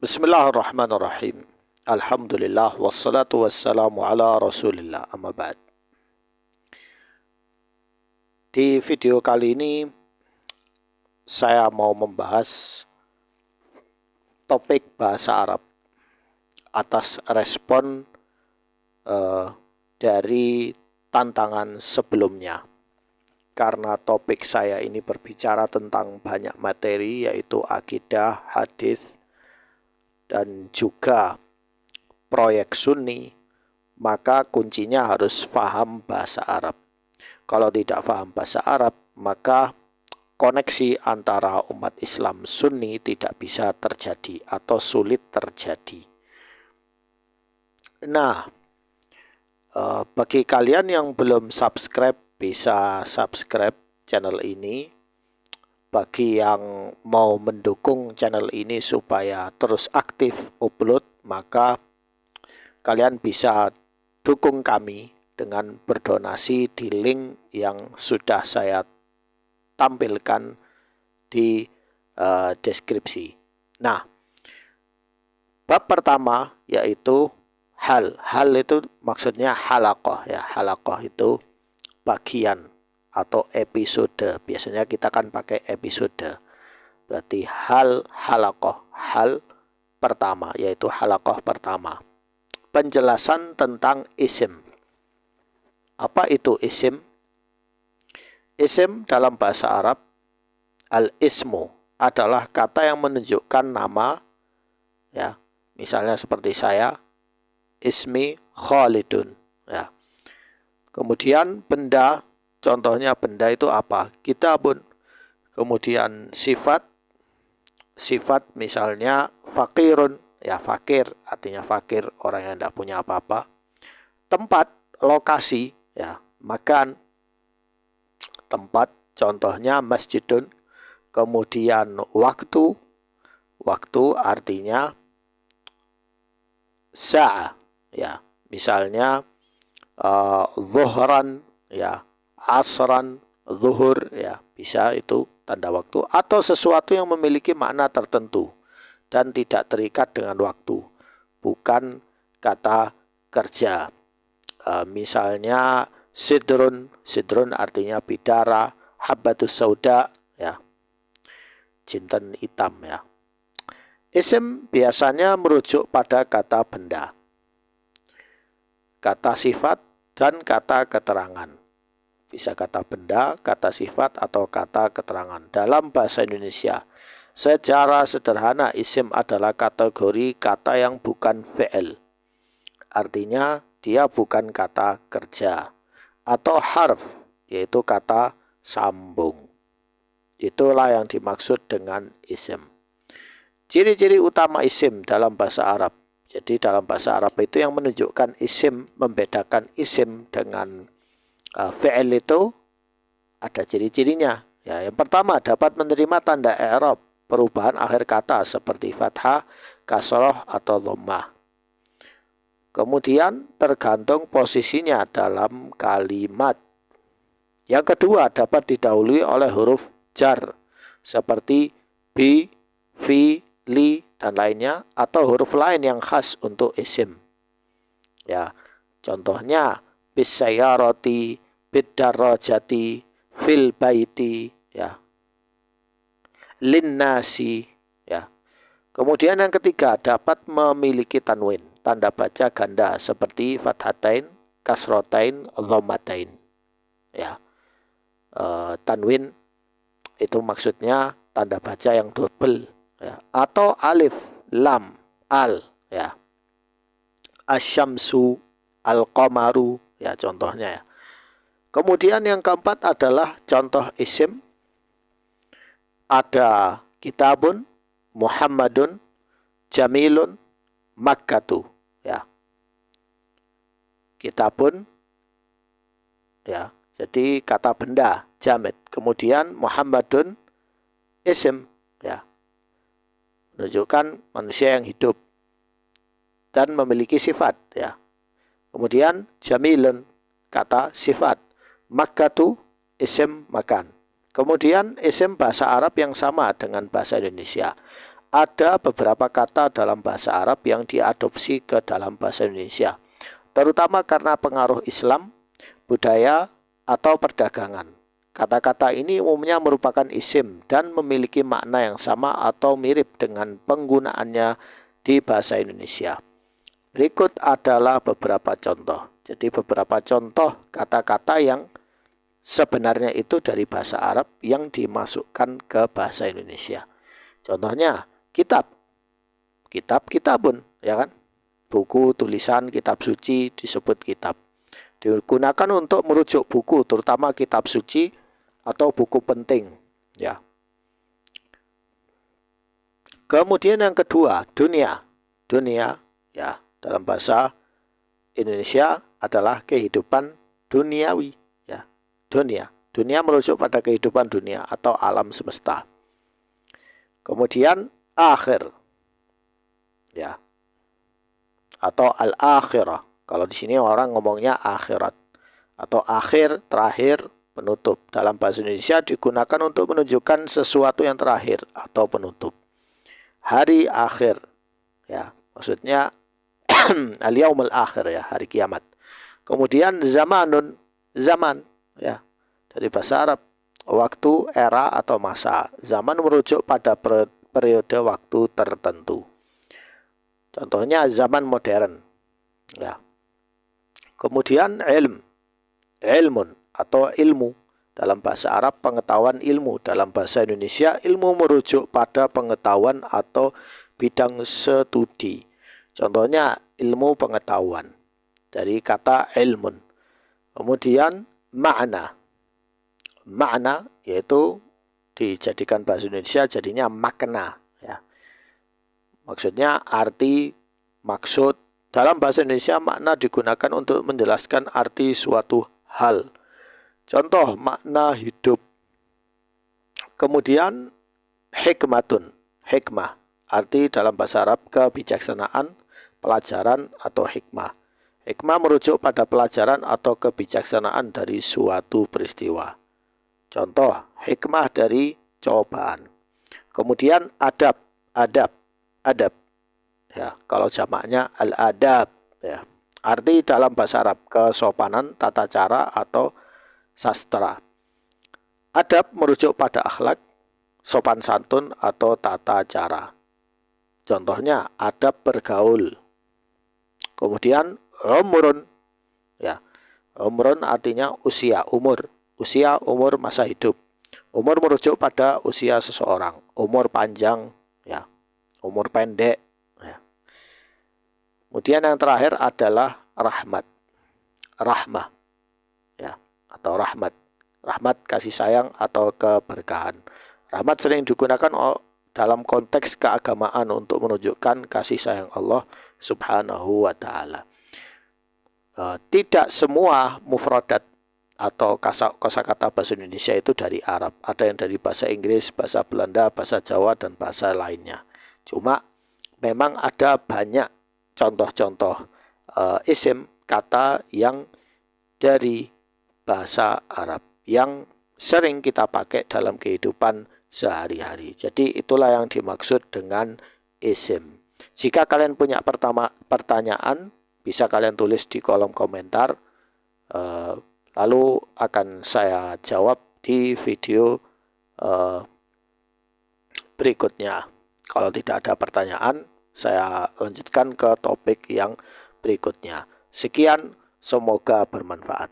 Bismillahirrahmanirrahim. Alhamdulillah wassalatu wassalamu ala Rasulillah, amma ba'd. Di video kali ini saya mau membahas topik bahasa Arab atas respon dari tantangan sebelumnya. Karena topik saya ini berbicara tentang banyak materi, yaitu akidah, hadis, dan juga proyek Sunni, maka kuncinya harus paham bahasa Arab. Kalau tidak paham bahasa Arab, maka koneksi antara umat Islam Sunni tidak bisa terjadi atau sulit terjadi. Nah, bagi kalian yang belum subscribe, bisa subscribe channel ini. Bagi yang mau mendukung channel ini supaya terus aktif upload, maka kalian bisa dukung kami dengan berdonasi di link yang sudah saya tampilkan di deskripsi. Nah, bab pertama yaitu hal. Hal itu maksudnya halaqah ya. Halaqah itu bagian atau episode. Biasanya kita kan pakai episode. Berarti halaqah, hal pertama, yaitu halaqah pertama. Penjelasan tentang isim. Apa itu isim? Isim dalam bahasa Arab, al-ismu, adalah kata yang menunjukkan nama, ya. Misalnya seperti saya, ismi Khalidun, ya. Kemudian benda, contohnya benda itu apa? Kitabun. Kemudian sifat misalnya fakirun, ya fakir, artinya fakir, orang yang tidak punya apa-apa. Tempat, lokasi, ya makan. Tempat, contohnya masjidun. Kemudian waktu artinya sa'ah, ya misalnya zuhran, ya asran, zuhur, ya bisa itu tanda waktu, atau sesuatu yang memiliki makna tertentu dan tidak terikat dengan waktu, bukan kata kerja. Misalnya sidrun artinya bidara, habbatus sauda, ya jinten hitam, ya. Isim biasanya merujuk pada kata benda, kata sifat, dan kata keterangan. Bisa kata benda, kata sifat, atau kata keterangan. Dalam bahasa Indonesia, secara sederhana isim adalah kategori kata yang bukan fi'il. Artinya dia bukan kata kerja. Atau harf, yaitu kata sambung. Itulah yang dimaksud dengan isim. Ciri-ciri utama isim dalam bahasa Arab. Jadi dalam bahasa Arab itu yang menunjukkan isim, membedakan isim dengan fi'il itu ada ciri-cirinya. Ya, yang pertama, dapat menerima tanda i'rab, perubahan akhir kata seperti fathah, kasroh, atau dhammah. Kemudian tergantung posisinya dalam kalimat. Yang kedua, dapat didahului oleh huruf jar seperti bi, fi, li, dan lainnya, atau huruf lain yang khas untuk isim. Ya, contohnya bisayyarati, biddarajati, fil baiti, ya, linnasi, ya. Kemudian yang ketiga, dapat memiliki tanwin, tanda baca ganda seperti fathatain, kasrotain, dhammatain, ya. Tanwin itu maksudnya tanda baca yang double, ya, atau alif, lam, al, ya. Asyamsu, al-qamaru, ya contohnya, ya. Kemudian yang keempat adalah contoh isim. Ada kitabun, Muhammadun, jamilun, makkatu, ya. Kitabun, ya, jadi kata benda, jamid. Kemudian Muhammadun, isim, ya, menunjukkan manusia yang hidup dan memiliki sifat, ya. Kemudian jamilun, kata sifat. Makkatu, isim makan. Kemudian isim bahasa Arab yang sama dengan bahasa Indonesia. ada beberapa kata dalam bahasa Arab yang diadopsi ke dalam bahasa Indonesia, terutama karena pengaruh Islam, budaya, atau perdagangan. Kata-kata ini umumnya merupakan isim dan memiliki makna yang sama atau mirip dengan penggunaannya di bahasa Indonesia. Berikut adalah beberapa contoh. Jadi beberapa contoh kata-kata yang sebenarnya itu dari bahasa Arab yang dimasukkan ke bahasa Indonesia. Contohnya, kitab. Kitab, kitabun, ya kan? Buku, tulisan, kitab suci disebut kitab. Digunakan untuk merujuk buku, terutama kitab suci atau buku penting, ya. Kemudian yang kedua, dunia. Dunia, ya, dalam bahasa Indonesia adalah kehidupan duniawi, ya. Dunia. Dunia merujuk pada kehidupan dunia atau alam semesta. Kemudian akhir, ya, atau al-akhirah. Kalau di sini orang ngomongnya akhirat atau akhir, terakhir, penutup. Dalam bahasa Indonesia digunakan untuk menunjukkan sesuatu yang terakhir atau penutup. Hari akhir, ya, maksudnya al-yaumul akhir, ya, hari kiamat. Kemudian zamanun, zaman, ya, dari bahasa Arab, waktu, era, atau masa. Zaman merujuk pada periode waktu tertentu. Contohnya zaman modern, ya. Kemudian ilmun atau ilmu. Dalam bahasa Arab pengetahuan ilmu. Dalam bahasa Indonesia ilmu merujuk pada pengetahuan atau bidang studi. Contohnya ilmu pengetahuan dari kata ilmun. Kemudian makna. Makna yaitu dijadikan bahasa Indonesia jadinya makna, ya. Maksudnya arti, maksud. Dalam bahasa Indonesia makna digunakan untuk menjelaskan arti suatu hal. Contoh makna hidup. Kemudian hikmatun, hikmah. Arti dalam bahasa Arab kebijaksanaan, pelajaran atau hikmah. Hikmah merujuk pada pelajaran atau kebijaksanaan dari suatu peristiwa. Contoh hikmah dari cobaan. Kemudian adab, adab. Ya, kalau jamaknya al-adab, ya. Arti dalam bahasa Arab kesopanan, tata cara atau sastra. Adab merujuk pada akhlak, sopan santun atau tata cara. Contohnya adab bergaul. Kemudian umrun, ya. Umrun artinya usia, umur. Usia, umur, masa hidup. Umur merujuk pada usia seseorang. Umur panjang, ya. Umur pendek. Kemudian yang terakhir adalah rahmat. Rahmah, ya, atau rahmat. Rahmat kasih sayang atau keberkahan. Rahmat sering digunakan dalam konteks keagamaan untuk menunjukkan kasih sayang Allah Subhanahu wa taala. Tidak semua mufradat atau kosakata bahasa Indonesia itu dari Arab. Ada yang dari bahasa Inggris, bahasa Belanda, bahasa Jawa, dan bahasa lainnya. Cuma memang ada banyak contoh-contoh isim kata yang dari bahasa Arab yang sering kita pakai dalam kehidupan sehari-hari. Jadi itulah yang dimaksud dengan isim. Jika kalian punya pertanyaan, bisa kalian tulis di kolom komentar. Lalu akan saya jawab di video berikutnya. Kalau tidak ada pertanyaan, saya lanjutkan ke topik yang berikutnya. Sekian, semoga bermanfaat.